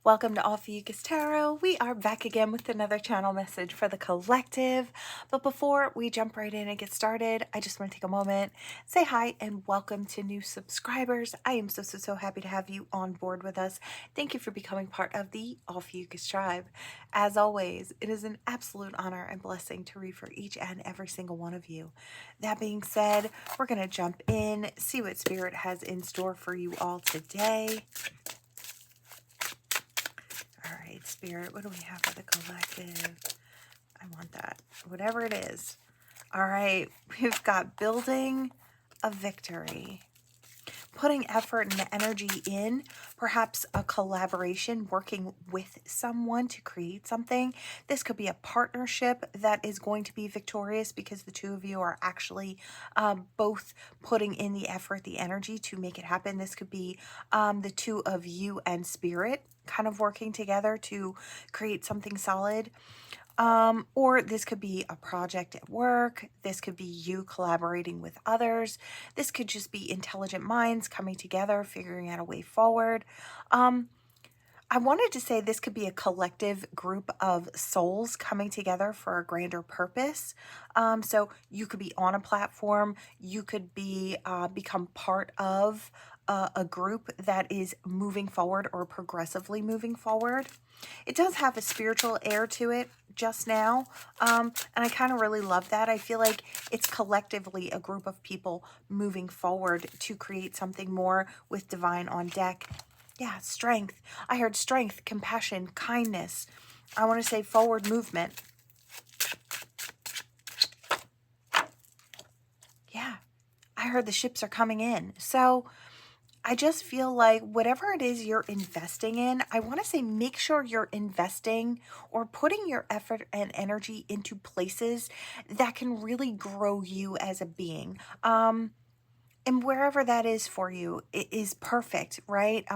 Welcome to Ophiuchus Tarot. We are back again with another channel message for the collective. But before we jump right in and get started, I just want to take a moment, say hi, and welcome to new subscribers. I am so happy to have you on board with us. Thank you for becoming part of the Ophiuchus tribe. As always, it is an absolute honor and blessing to read for each and every single one of you. That being said, we're going to jump in, see what Spirit has in store for you all today. All right, Spirit, what do we have for the collective? I want that. Whatever it is. All right, we've got building a victory. Putting effort and energy in, perhaps a collaboration, working with someone to create something. This could be a partnership that is going to be victorious because the two of you are actually both putting in the effort, the energy to make it happen. This could be the two of you and Spirit kind of working together to create something solid. Or this could be a project at work. This could be you collaborating with others. This could just be intelligent minds coming together, figuring out a way forward. I wanted to say this could be a collective group of souls coming together for a grander purpose. So you could be on a platform. You could be become part of a group that is moving forward or progressively moving forward. It does have a spiritual air to it just now, and I kind of really love that. I feel like it's collectively a group of people moving forward to create something more with divine on deck. Yeah, strength. I heard strength, compassion, kindness. I want to say forward movement. Yeah, I heard the ships are coming in. So I just feel like whatever it is you're investing in, I want to say make sure you're investing or putting your effort and energy into places that can really grow you as a being. And wherever that is for you, it is perfect, right?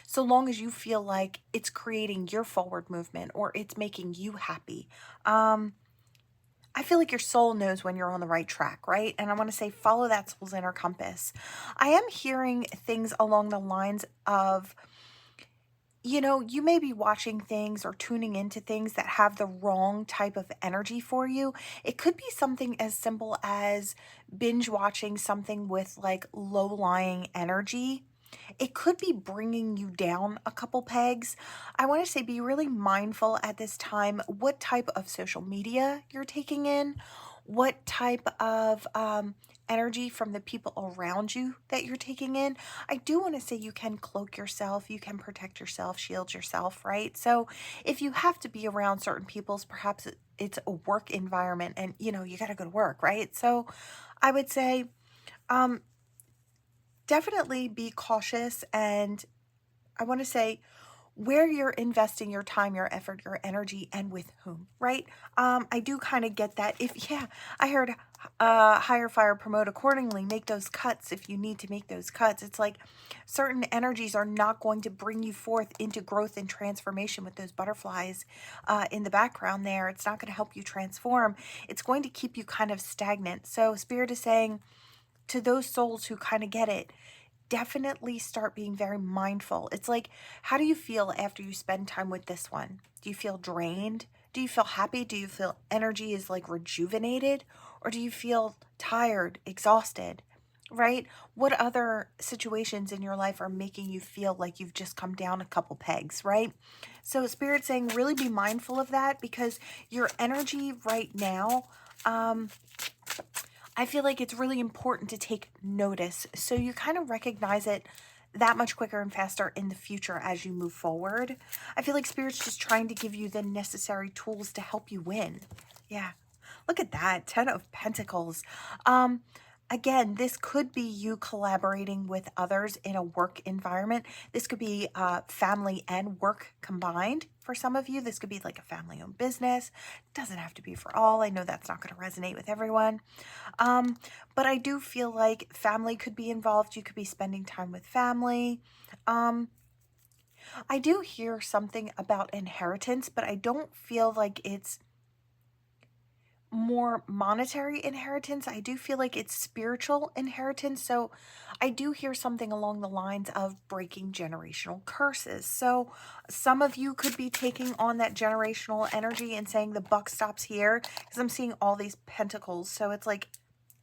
So long as you feel like it's creating your forward movement or it's making you happy. I feel like your soul knows when you're on the right track, right? And I want to say follow that soul's inner compass. I am hearing things along the lines of, you may be watching things or tuning into things that have the wrong type of energy for you. It could be something as simple as binge watching something with like low-lying energy. It could be bringing you down a couple pegs. I want to say be really mindful at this time what type of social media you're taking in, what type of energy from the people around you that you're taking in. I do want to say you can cloak yourself, you can protect yourself, shield yourself, right? So if you have to be around certain people's, perhaps it's a work environment and you got to go to work, right? So I would say definitely be cautious, and I want to say where you're investing your time, your effort, your energy, and with whom, right? I do kind of get that. I heard hire, fire, promote accordingly, make those cuts if you need to make those cuts. It's like certain energies are not going to bring you forth into growth and transformation with those butterflies in the background there. It's not going to help you transform. It's going to keep you kind of stagnant. So Spirit is saying to those souls who kind of get it, definitely start being very mindful. It's like, how do you feel after you spend time with this one? Do you feel drained? Do you feel happy? Do you feel energy is like rejuvenated? Or do you feel tired, exhausted, right? What other situations in your life are making you feel like you've just come down a couple pegs, right? So Spirit's saying really be mindful of that, because your energy right now, I feel like it's really important to take notice so you kind of recognize it that much quicker and faster in the future as you move forward. I feel like Spirit's just trying to give you the necessary tools to help you win. Yeah. Look at that. 10 of Pentacles. Again, this could be you collaborating with others in a work environment. This could be family and work combined. For some of you, this could be like a family-owned business. It doesn't have to be for all. I know that's not going to resonate with everyone. But I do feel like family could be involved. You could be spending time with family. I do hear something about inheritance, but I don't feel like it's more monetary inheritance. I do feel like it's spiritual inheritance. So I do hear something along the lines of breaking generational curses. So some of you could be taking on that generational energy and saying the buck stops here, because I'm seeing all these pentacles. So it's like,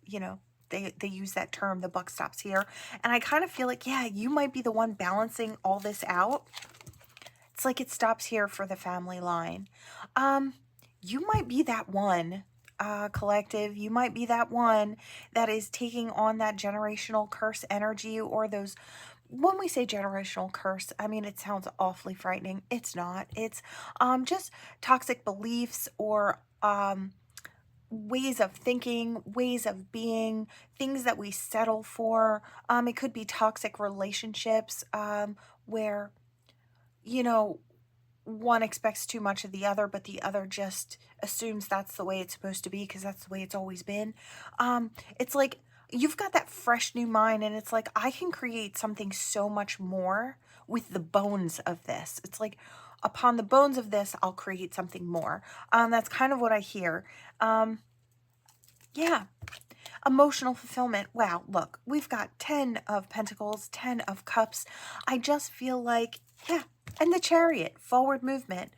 you know, they use that term, the buck stops here. And I kind of feel like, yeah, you might be the one balancing all this out. It's like it stops here for the family line. You might be that one, collective. You might be that one that is taking on that generational curse energy, or those, when we say generational curse, I mean, it sounds awfully frightening. It's not. It's just toxic beliefs, or ways of thinking, ways of being, things that we settle for. It could be toxic relationships, where, you know, one expects too much of the other, but the other just assumes that's the way it's supposed to be because that's the way it's always been. It's like you've got that fresh new mind, and it's like, I can create something so much more with the bones of this. It's like, upon the bones of this, I'll create something more. That's kind of what I hear. Yeah. Emotional fulfillment. Wow, look, we've got 10 of Pentacles, 10 of Cups. I just feel like, yeah, and the Chariot, forward movement.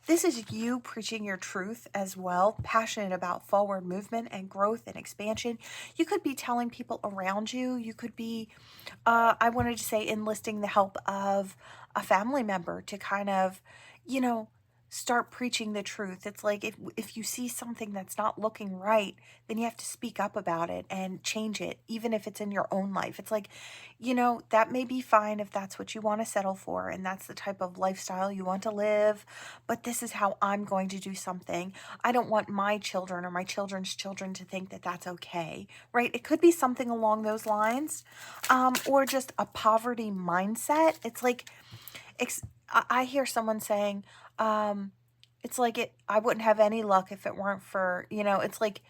This is you preaching your truth as well, passionate about forward movement and growth and expansion. You could be telling people around you. You could be, I wanted to say, enlisting the help of a family member to kind of, you know, start preaching the truth. It's like, if you see something that's not looking right, then you have to speak up about it and change it, even if it's in your own life. It's like, you know, that may be fine if that's what you want to settle for and that's the type of lifestyle you want to live, but this is how I'm going to do something. I don't want my children or my children's children to think that that's okay, right? It could be something along those lines, or just a poverty mindset. It's like, I hear someone saying, it's like, I wouldn't have any luck if it weren't for, you know, it's like,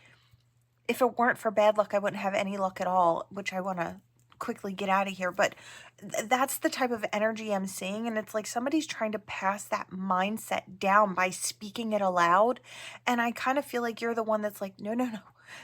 if it weren't for bad luck, I wouldn't have any luck at all, which I want to quickly get out of here. But that's the type of energy I'm seeing. And it's like somebody's trying to pass that mindset down by speaking it aloud. And I kind of feel like you're the one that's like, no, no, no.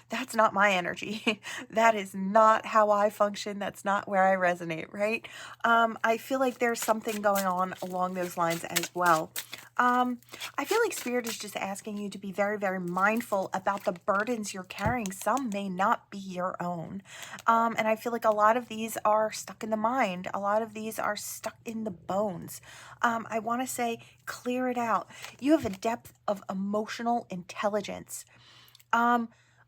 That's not my energy. That is not how I function. That's not where I resonate, right? I feel like there's something going on along those lines as well. I feel like Spirit is just asking you to be very, very mindful about the burdens you're carrying. Some may not be your own. And I feel like a lot of these are stuck in the mind. A lot of these are stuck in the bones. I want to say, clear it out. You have a depth of emotional intelligence.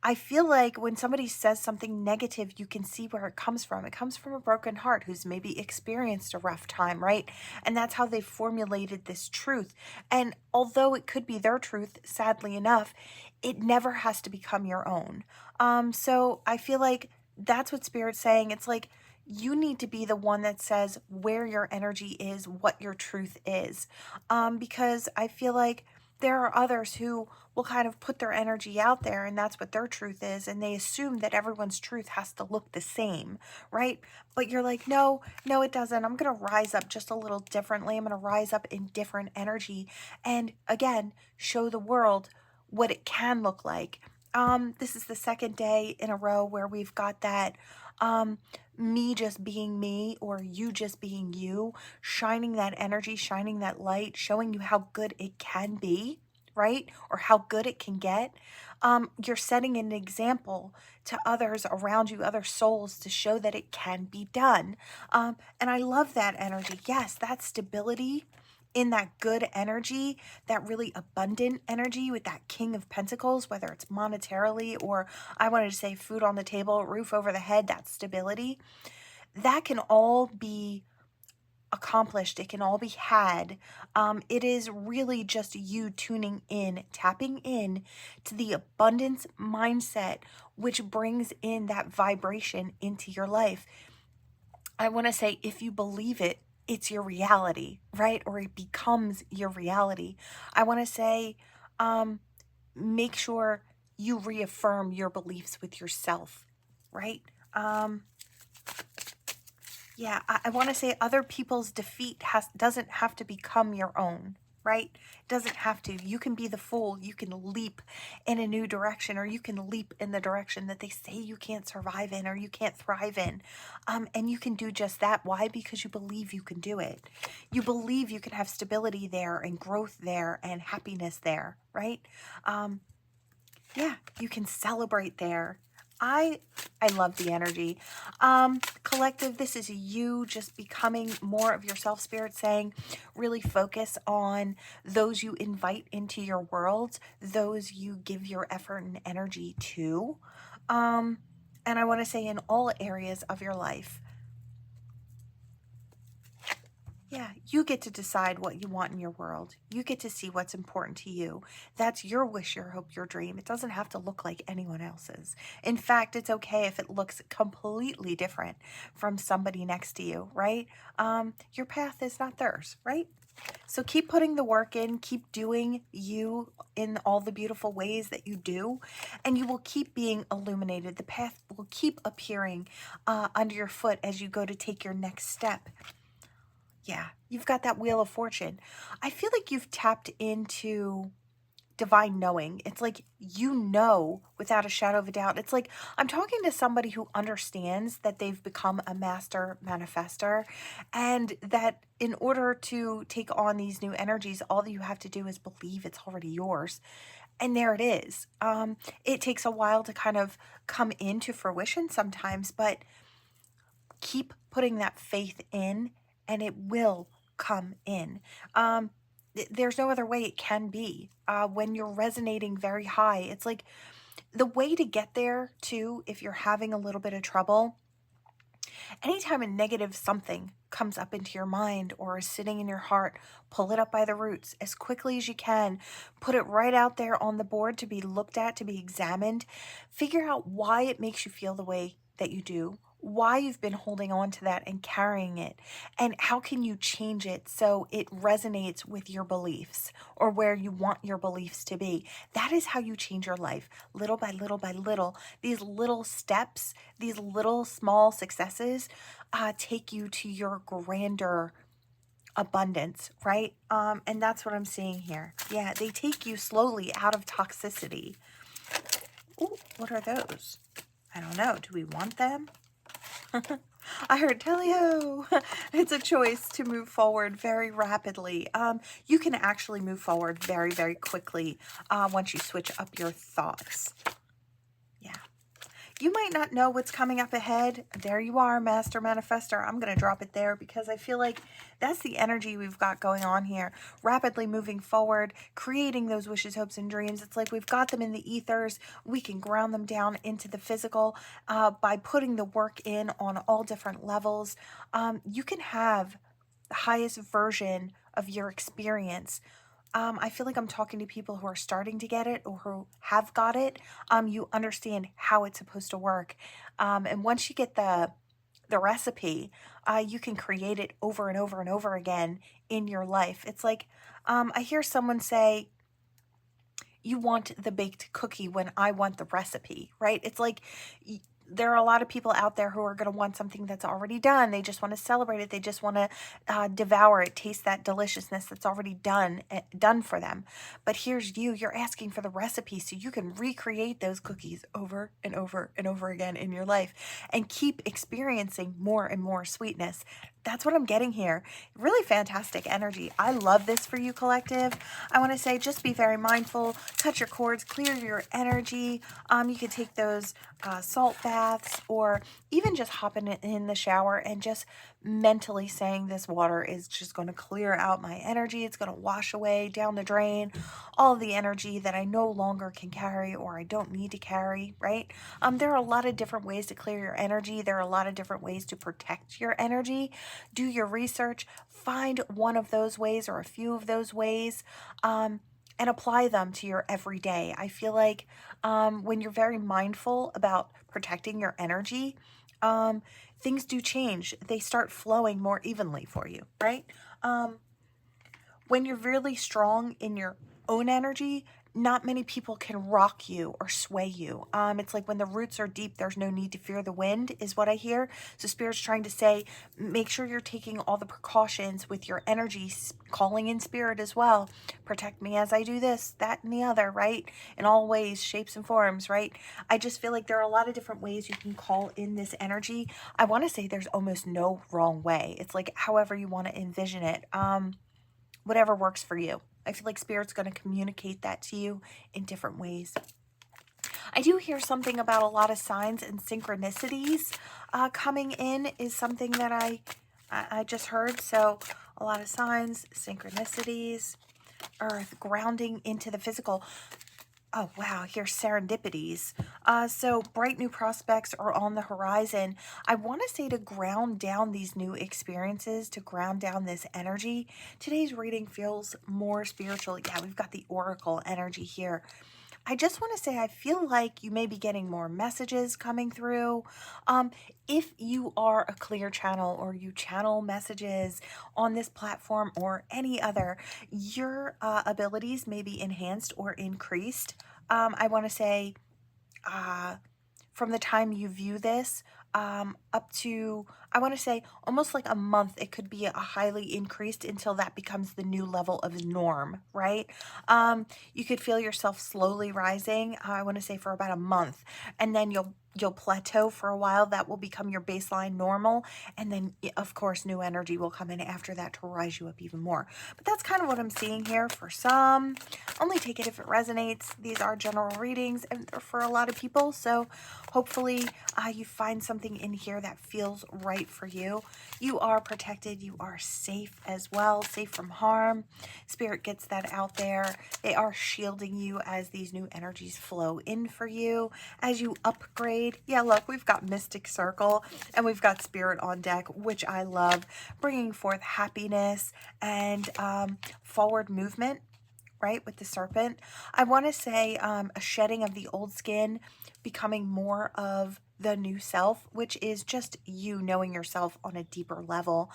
I feel like when somebody says something negative, you can see where it comes from. It comes from a broken heart who's maybe experienced a rough time, right? And that's how they formulated this truth. And although it could be their truth, sadly enough, it never has to become your own. So I feel like that's what Spirit's saying. It's like, you need to be the one that says where your energy is, what your truth is. Because I feel like there are others who will kind of put their energy out there, and that's what their truth is, and they assume that everyone's truth has to look the same, right? But you're like, no, no, it doesn't. I'm going to rise up just a little differently. I'm going to rise up in different energy, and again, show the world what it can look like. This is the second day in a row where we've got that me just being me, or you just being you, shining that energy, shining that light, showing you how good it can be, right? Or how good it can get. You're setting an example to others around you, other souls, to show that it can be done. And I love that energy. Yes, that stability in that good energy, that really abundant energy with that King of Pentacles, whether it's monetarily, or I wanted to say food on the table, roof over the head, that stability, that can all be accomplished. It can all be had. It is really just you tuning in, tapping in to the abundance mindset, which brings in that vibration into your life. I want to say, if you believe it, it's your reality, right? Or it becomes your reality. I want to say, make sure you reaffirm your beliefs with yourself, right? Yeah, I want to say, other people's defeat doesn't have to become your own, right? It doesn't have to. You can be the fool. You can leap in a new direction, or you can leap in the direction that they say you can't survive in or you can't thrive in. And you can do just that. Why? Because you believe you can do it. You believe you can have stability there and growth there and happiness there, right? Yeah, you can celebrate there. I love the energy. Collective, this is you just becoming more of yourself, Spirit saying, really focus on those you invite into your world, those you give your effort and energy to. And I want to say in all areas of your life. Yeah, you get to decide what you want in your world. You get to see what's important to you. That's your wish, your hope, your dream. It doesn't have to look like anyone else's. In fact, it's okay if it looks completely different from somebody next to you, right? Your path is not theirs, right? So keep putting the work in, keep doing you in all the beautiful ways that you do, and you will keep being illuminated. The path will keep appearing under your foot as you go to take your next step. Yeah, you've got that wheel of fortune. I feel like you've tapped into divine knowing. It's like you know without a shadow of a doubt. It's like I'm talking to somebody who understands that they've become a master manifester, and that in order to take on these new energies, all that you have to do is believe it's already yours. And there it is. It takes a while to kind of come into fruition sometimes, but keep putting that faith in and it will come in. There's no other way it can be. When you're resonating very high, it's like the way to get there too, if you're having a little bit of trouble, anytime a negative something comes up into your mind or is sitting in your heart, pull it up by the roots as quickly as you can. Put it right out there on the board to be looked at, to be examined. Figure out why it makes you feel the way that you do, why you've been holding on to that and carrying it, and how can you change it so it resonates with your beliefs or where you want your beliefs to be. That is how you change your life, little by little by little. These little steps, these little small successes take you to your grander abundance, right? And that's what I'm seeing here. Yeah, they take you slowly out of toxicity. Ooh, what are those? I don't know. Do we want them? I heard tell-yo. It's a choice to move forward very rapidly. You can actually move forward very, very quickly once you switch up your thoughts. Yeah. You might not know what's coming up ahead. There you are, Master Manifestor. I'm going to drop it there because I feel like that's the energy we've got going on here. Rapidly moving forward, creating those wishes, hopes, and dreams. It's like we've got them in the ethers. We can ground them down into the physical by putting the work in on all different levels. You can have the highest version of your experience. I feel like I'm talking to people who are starting to get it or who have got it. You understand how it's supposed to work. And once you get the recipe, you can create it over and over and over again in your life. It's like, I hear someone say, you want the baked cookie when I want the recipe, right? It's like there are a lot of people out there who are going to want something that's already done. They just want to celebrate it. They just want to devour it, taste that deliciousness that's already done for them. But here's you. You're asking for the recipe so you can recreate those cookies over and over and over again in your life and keep experiencing more and more sweetness. That's what I'm getting here. Really fantastic energy. I love this for you, collective. I want to say just be very mindful. Cut your cords. Clear your energy. You could take those salt baths or even just hopping in the shower and just mentally saying this water is just going to clear out my energy. It's going to wash away down the drain all the energy that I no longer can carry or I don't need to carry, right? There are a lot of different ways to clear your energy. There are a lot of different ways to protect your energy. Do your research, find one of those ways or a few of those ways, and apply them to your everyday. I feel like when you're very mindful about protecting your energy, things do change. They start flowing more evenly for you, right? When you're really strong in your own energy, not many people can rock you or sway you. It's like when the roots are deep, there's no need to fear the wind, is what I hear. So Spirit's trying to say, make sure you're taking all the precautions with your energy, calling in Spirit as well. Protect me as I do this, that, and the other, right? In all ways, shapes, and forms, right? I just feel like there are a lot of different ways you can call in this energy. I want to say there's almost no wrong way. It's like however you want to envision it. Whatever works for you. I feel like Spirit's going to communicate that to you in different ways. I do hear something about a lot of signs and synchronicities coming in is something that I just heard. So a lot of signs, synchronicities, earth, grounding into the physical. Oh, wow. Here's serendipities. So bright new prospects are on the horizon. I want to say to ground down these new experiences, to ground down this energy. Today's reading feels more spiritual. Yeah, we've got the oracle energy here. I just want to say I feel like you may be getting more messages coming through. If you are a clear channel or you channel messages on this platform or any other, your abilities may be enhanced or increased. I want to say from the time you view this up to, I want to say almost like a month, it could be a highly increased until that becomes the new level of norm, right? You could feel yourself slowly rising, I want to say for about a month, and then you'll plateau for a while. That will become your baseline normal, and then of course new energy will come in after that to rise you up even more. But that's kind of what I'm seeing here for some. Only take it if it resonates. These are general readings and they're for a lot of people, so hopefully you find something in here that feels right for you. You are protected. You are safe as well, safe from harm. Spirit gets that out there. They are shielding you as these new energies flow in for you, as you upgrade. Yeah, look, we've got Mystic Circle and we've got Spirit on deck, which I love, bringing forth happiness and forward movement, right, with the serpent. I want to say a shedding of the old skin, becoming more of the new self, which is just you knowing yourself on a deeper level,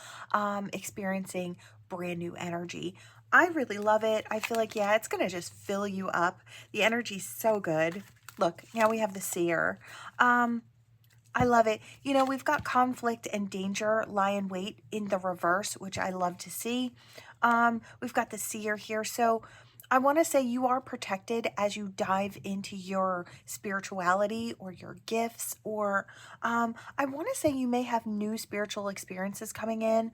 experiencing brand new energy. I really love it. I feel like, yeah, it's going to just fill you up. The energy's so good. Look, now we have the seer. I love it. You know, we've got conflict and danger lie in wait in the reverse, which I love to see. We've got the seer here. So I want to say you are protected as you dive into your spirituality or your gifts, or I want to say you may have new spiritual experiences coming in.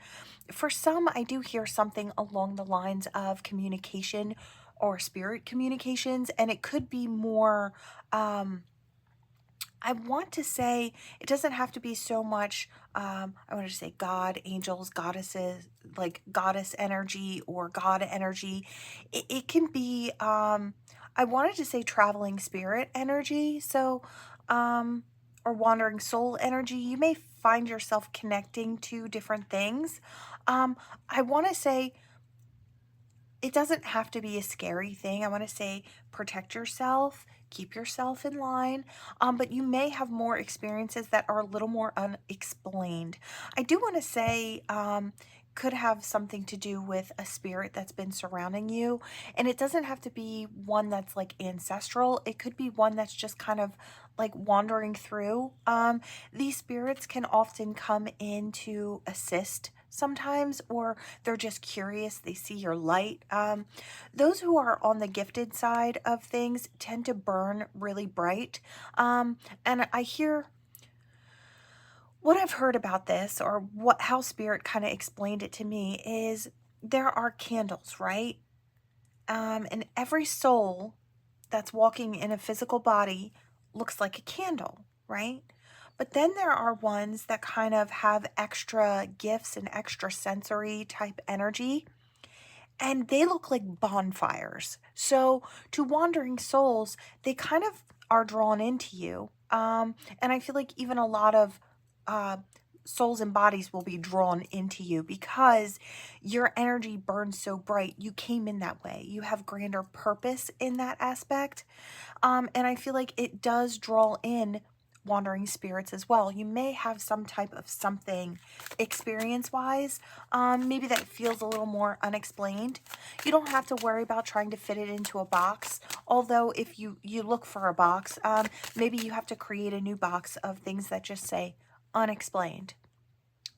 For some, I do hear something along the lines of communication or spirit communications, and it could be more, I want to say it doesn't have to be so much, I want to say God, angels, goddesses, like goddess energy or God energy. It can be, I wanted to say traveling spirit energy. So, or wandering soul energy. You may find yourself connecting to different things. I want to say it doesn't have to be a scary thing. I want to say protect yourself, keep yourself in line, but you may have more experiences that are a little more unexplained. I do want to say could have something to do with a spirit that's been surrounding you, and it doesn't have to be one that's like ancestral. It could be one that's just kind of like wandering through. These spirits can often come in to assist sometimes, or they're just curious. They see your light. Those who are on the gifted side of things tend to burn really bright. And I hear what I've heard about this, or what how spirit kind of explained it to me, is there are candles, right? And every soul that's walking in a physical body looks like a candle, right? But then there are ones that kind of have extra gifts and extra sensory type energy, and they look like bonfires. So to wandering souls, they kind of are drawn into you. And I feel like even a lot of uh, souls and bodies will be drawn into you because your energy burns so bright. You came in that way. You have grander purpose in that aspect. And I feel like it does draw in wandering spirits as well. You may have some type of something experience-wise, maybe that feels a little more unexplained. You don't have to worry about trying to fit it into a box, although if you look for a box, maybe you have to create a new box of things that just say unexplained,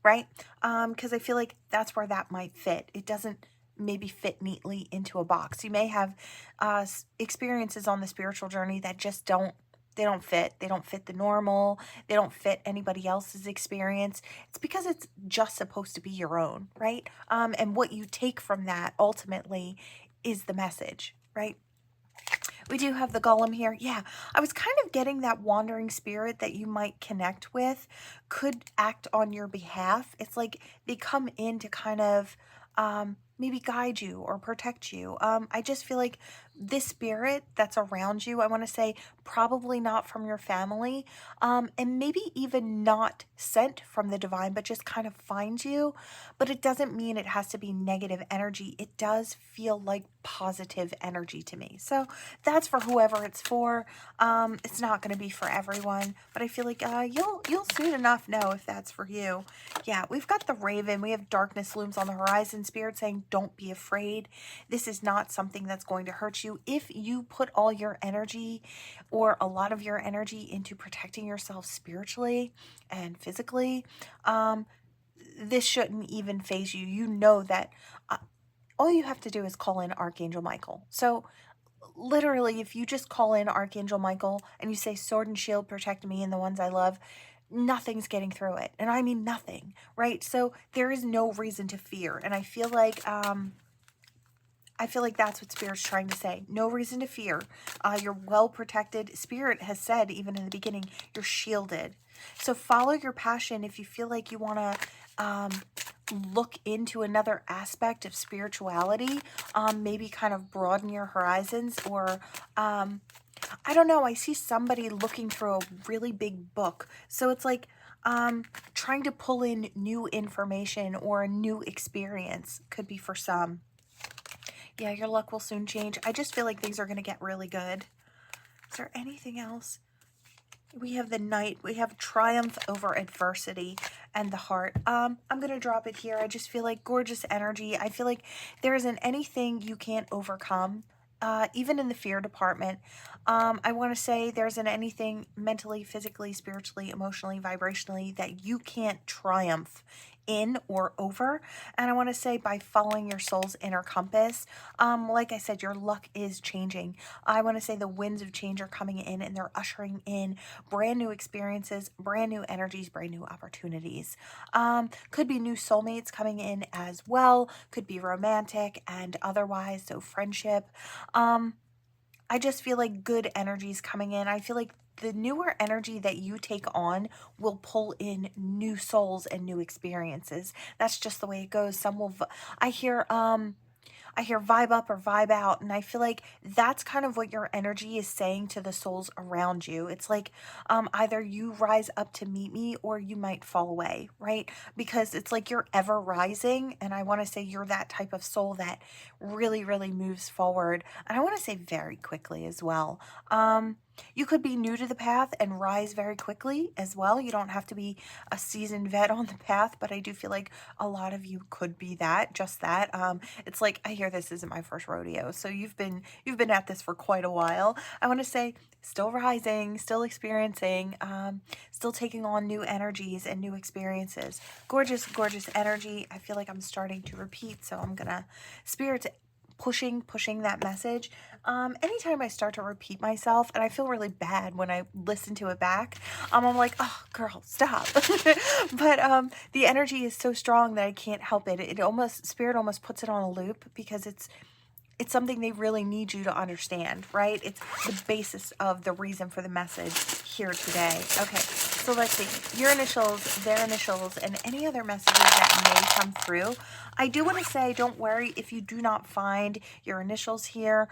right? Because I feel like that's where that might fit. It doesn't maybe fit neatly into a box. You may have experiences on the spiritual journey that just don't fit. They don't fit the normal. They don't fit anybody else's experience. It's because it's just supposed to be your own, right? And what you take from that ultimately is the message, right? We do have the golem here. Yeah, I was kind of getting that wandering spirit that you might connect with could act on your behalf. It's like they come in to kind of maybe guide you or protect you. I just feel like this spirit that's around you, I want to say probably not from your family, and maybe even not sent from the divine, but just kind of finds you. But it doesn't mean it has to be negative energy. It does feel like positive energy to me. So that's for whoever it's for. It's not going to be for everyone, but I feel like you'll soon enough know if that's for you. Yeah, we've got the raven. We have darkness looms on the horizon. Spirit saying, don't be afraid. This is not something that's going to hurt you. If you put all your energy or a lot of your energy into protecting yourself spiritually and physically, this shouldn't even phase you. You know that all you have to do is call in Archangel Michael. So literally, if you just call in Archangel Michael and you say, sword and shield, protect me and the ones I love, nothing's getting through it. And I mean nothing, right? So there is no reason to fear. And I feel like that's what Spirit's trying to say. No reason to fear. You're well protected. Spirit has said, even in the beginning, you're shielded. So follow your passion if you feel like you want to look into another aspect of spirituality. Maybe kind of broaden your horizons, or I don't know. I see somebody looking through a really big book. So it's like trying to pull in new information or a new experience. Could be for some. Yeah, your luck will soon change. I just feel like things are going to get really good. Is there anything else? We have the Knight. We have triumph over adversity and the heart. I'm going to drop it here. I just feel like gorgeous energy. I feel like there isn't anything you can't overcome, even in the fear department. I want to say there isn't anything mentally, physically, spiritually, emotionally, vibrationally that you can't triumph in or over. And I want to say by following your soul's inner compass, like I said, your luck is changing. I want to say the winds of change are coming in and they're ushering in brand new experiences, brand new energies, brand new opportunities. Could be new soulmates coming in as well. Could be romantic and otherwise, so friendship. I just feel like good energies coming in. I feel like the newer energy that you take on will pull in new souls and new experiences. That's just the way it goes. Some will, I hear vibe up or vibe out. And I feel like that's kind of what your energy is saying to the souls around you. It's like either you rise up to meet me or you might fall away, right? Because it's like you're ever rising. And I want to say you're that type of soul that really, really moves forward. And I want to say very quickly as well. You could be new to the path and rise very quickly as well. You don't have to be a seasoned vet on the path, but I do feel like a lot of you could be that, just that. It's like, I hear this isn't my first rodeo. So you've been at this for quite a while. I want to say still rising, still experiencing, still taking on new energies and new experiences. Gorgeous, gorgeous energy. I feel like I'm starting to repeat. So I'm going to Spirit's pushing that message. Anytime I start to repeat myself, and I feel really bad when I listen to it back, I'm like, oh girl, stop. But the energy is so strong that I can't help it. Spirit almost puts it on a loop because it's something they really need you to understand, right? It's the basis of the reason for the message here today. Okay, so let's see. Your initials, their initials, and any other messages that may come through. I do want to say, don't worry if you do not find your initials here.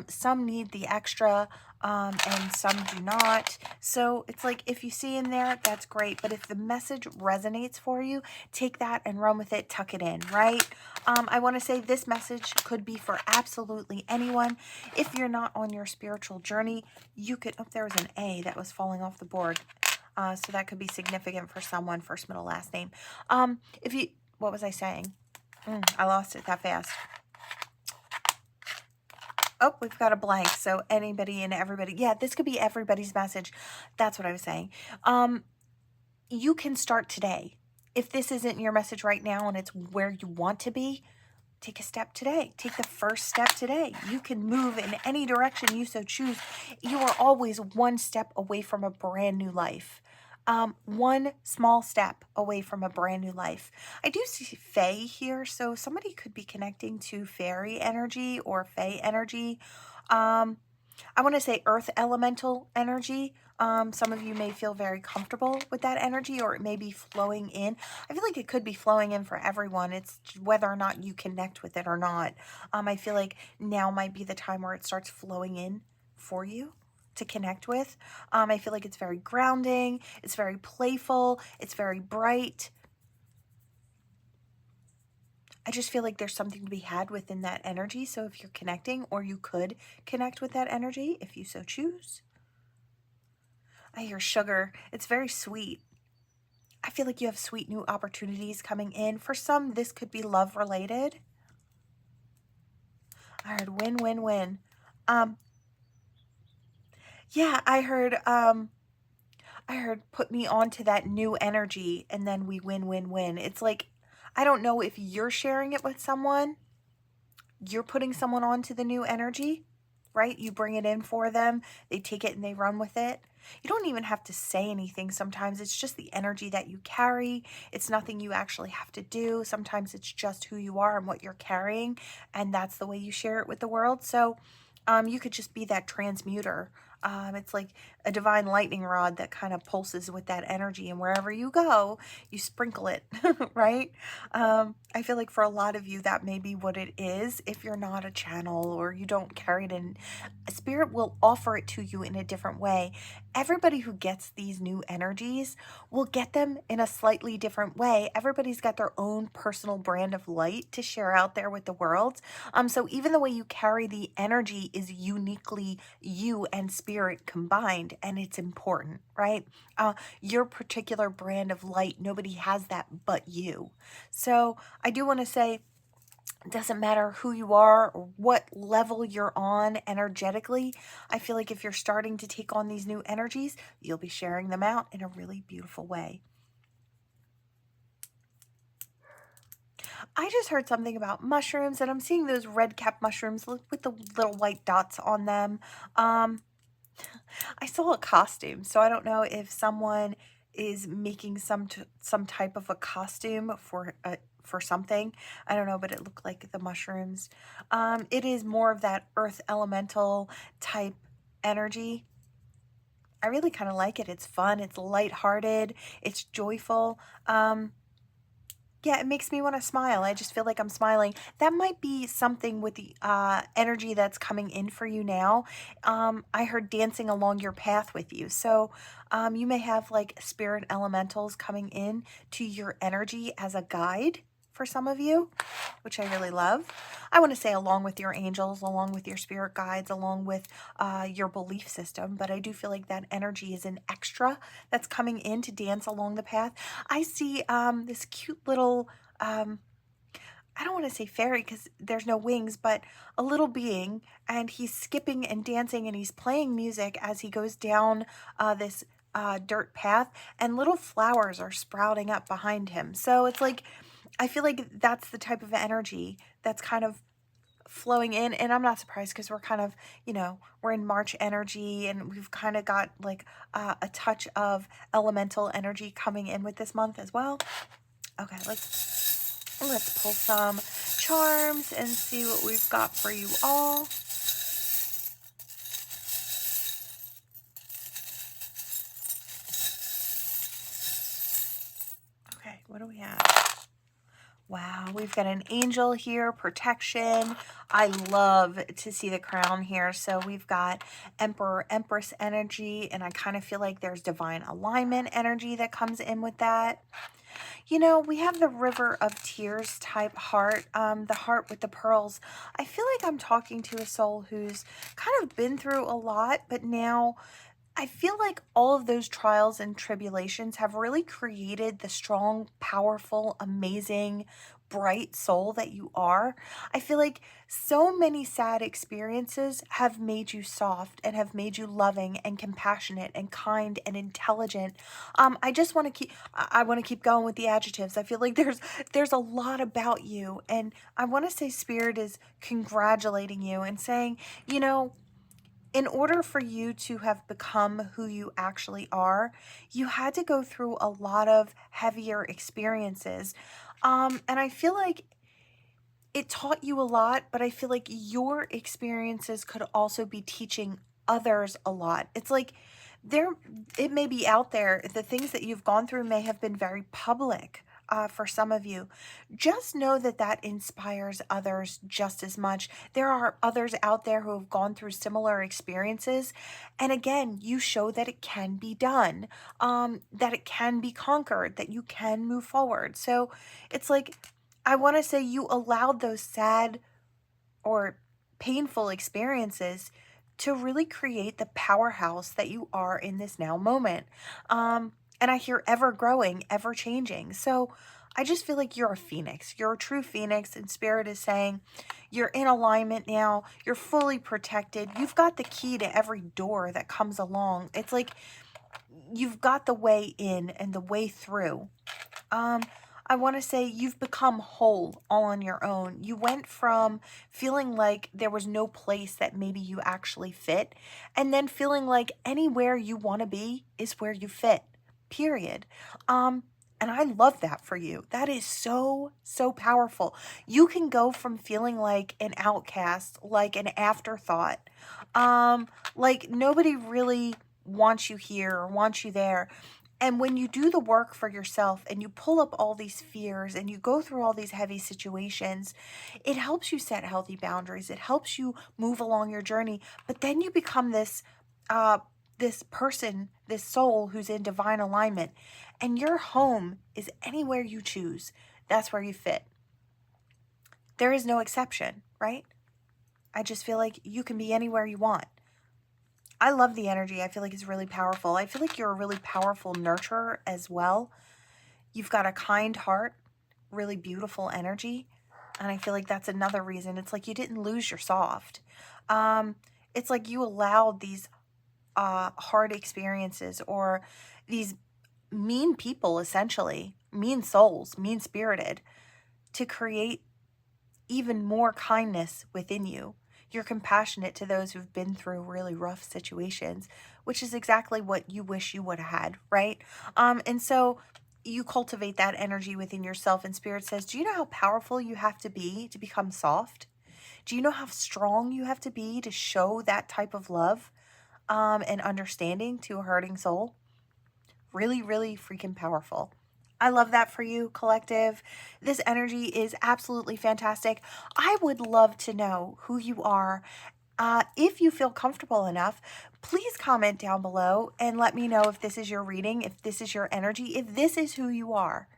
Some need the extra, and some do not. So it's like, if you see in there, that's great. But if the message resonates for you, take that and run with it, tuck it in, right? I want to say this message could be for absolutely anyone. If you're not on your spiritual journey, you could, oh, there was an A that was falling off the board. So that could be significant for someone, first, middle, last name. If you, what was I saying? I lost it that fast. Oh, we've got a blank. So anybody and everybody. Yeah, this could be everybody's message. That's what I was saying. You can start today. If this isn't your message right now and it's where you want to be, take a step today. Take the first step today. You can move in any direction you so choose. You are always one step away from a brand new life. One small step away from a brand new life. I do see Fae here, so somebody could be connecting to fairy energy or Fae energy. I want to say earth elemental energy. Some of you may feel very comfortable with that energy, or it may be flowing in. I feel like it could be flowing in for everyone. It's whether or not you connect with it or not. I feel like now might be the time where it starts flowing in for you to connect with. I feel like it's very grounding. It's very playful. It's very bright. I just feel like there's something to be had within that energy. So if you're connecting, or you could connect with that energy if you so choose. I hear sugar. It's very sweet. I feel like you have sweet new opportunities coming in. For some, this could be love related. I heard win, win, win. Yeah, I heard put me onto that new energy and then we win, win, win. It's like, I don't know if you're sharing it with someone. You're putting someone onto the new energy, right? You bring it in for them. They take it and they run with it. You don't even have to say anything. Sometimes it's just the energy that you carry. It's nothing you actually have to do. Sometimes it's just who you are and what you're carrying, and that's the way you share it with the world. So you could just be that transmuter. It's like a divine lightning rod that kind of pulses with that energy, and wherever you go, you sprinkle it, right? I feel like for a lot of you, that may be what it is. If you're not a channel or you don't carry it in, Spirit will offer it to you in a different way. Everybody who gets these new energies will get them in a slightly different way. Everybody's got their own personal brand of light to share out there with the world. So even the way you carry the energy is uniquely you and Spirit combined, and it's important, right? Your particular brand of light, nobody has that but you. So I do want to say, it doesn't matter who you are or what level you're on energetically. I feel like if you're starting to take on these new energies, you'll be sharing them out in a really beautiful way. I just heard something about mushrooms, and I'm seeing those red cap mushrooms with the little white dots on them. I saw a costume, so I don't know if someone is making some type of a costume for something. I don't know, but it looked like the mushrooms. It is more of that earth elemental type energy. I really kind of like it. It's fun. It's lighthearted. It's joyful. Yeah, it makes me want to smile. I just feel like I'm smiling. That might be something with the energy that's coming in for you now. I heard dancing along your path with you. So you may have like spirit elementals coming in to your energy as a guide for some of you, which I really love. I want to say along with your angels, along with your spirit guides, along with your belief system. But I do feel like that energy is an extra that's coming in to dance along the path. I see this cute little, I don't want to say fairy because there's no wings, but a little being, and he's skipping and dancing and he's playing music as he goes down this dirt path, and little flowers are sprouting up behind him. So it's like, I feel like that's the type of energy that's kind of flowing in, and I'm not surprised because we're kind of, we're in March energy, and we've kind of got like a touch of elemental energy coming in with this month as well. Okay, let's pull some charms and see what we've got for you all. Okay, what do we have? Wow, we've got an angel here, protection. I love to see the crown here. So we've got Emperor, Empress energy, and I kind of feel like there's divine alignment energy that comes in with that. We have the River of Tears type heart, the heart with the pearls. I feel like I'm talking to a soul who's kind of been through a lot, but now I feel like all of those trials and tribulations have really created the strong, powerful, amazing, bright soul that you are. I feel like so many sad experiences have made you soft and have made you loving and compassionate and kind and intelligent. I just want to I want to keep going with the adjectives. I feel like there's a lot about you, and I want to say Spirit is congratulating you and saying, you know, in order for you to have become who you actually are, you had to go through a lot of heavier experiences. And I feel like it taught you a lot, but I feel like your experiences could also be teaching others a lot. It's like there, it may be out there. The things that you've gone through may have been very public for some of you. Just know that that inspires others just as much. There are others out there who have gone through similar experiences. And again, you show that it can be done, that it can be conquered, that you can move forward. So it's like, I want to say you allowed those sad or painful experiences to really create the powerhouse that you are in this now moment. And I hear ever growing, ever changing. So I just feel like you're a phoenix. You're a true phoenix, and Spirit is saying you're in alignment now. You're fully protected. You've got the key to every door that comes along. It's like you've got the way in and the way through. I want to say you've become whole all on your own. You went from feeling like there was no place that maybe you actually fit, and then feeling like anywhere you want to be is where you fit, period. And I love that for you. That is so, so powerful. You can go from feeling like an outcast, like an afterthought, like nobody really wants you here or wants you there. And when you do the work for yourself and you pull up all these fears and you go through all these heavy situations, it helps you set healthy boundaries. It helps you move along your journey. But then you become this person, this soul who's in divine alignment. And your home is anywhere you choose. That's where you fit. There is no exception, right? I just feel like you can be anywhere you want. I love the energy. I feel like it's really powerful. I feel like you're a really powerful nurturer as well. You've got a kind heart, really beautiful energy. And I feel like that's another reason. It's like you didn't lose your soft. It's like you allowed these hard experiences or these mean people, essentially, mean souls, mean-spirited, to create even more kindness within you. You're compassionate to those who've been through really rough situations, which is exactly what you wish you would have had, right? And so you cultivate that energy within yourself, and Spirit says, do you know how powerful you have to be to become soft? Do you know how strong you have to be to show that type of love and understanding to a hurting soul? Really, really freaking powerful. I love that for you, collective. This energy is absolutely fantastic. I would love to know who you are. If you feel comfortable enough, please comment down below and let me know if this is your reading, if this is your energy, if this is who you are.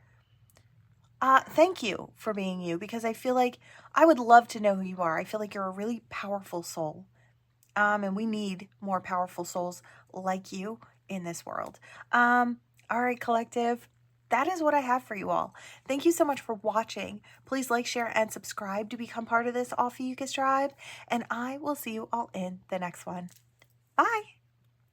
Thank you for being you, because I feel like I would love to know who you are. I feel like you're a really powerful soul. And we need more powerful souls like you in this world. All right, collective. That is what I have for you all. Thank you so much for watching. Please like, share, and subscribe to become part of this Ophiuchus tribe. And I will see you all in the next one. Bye.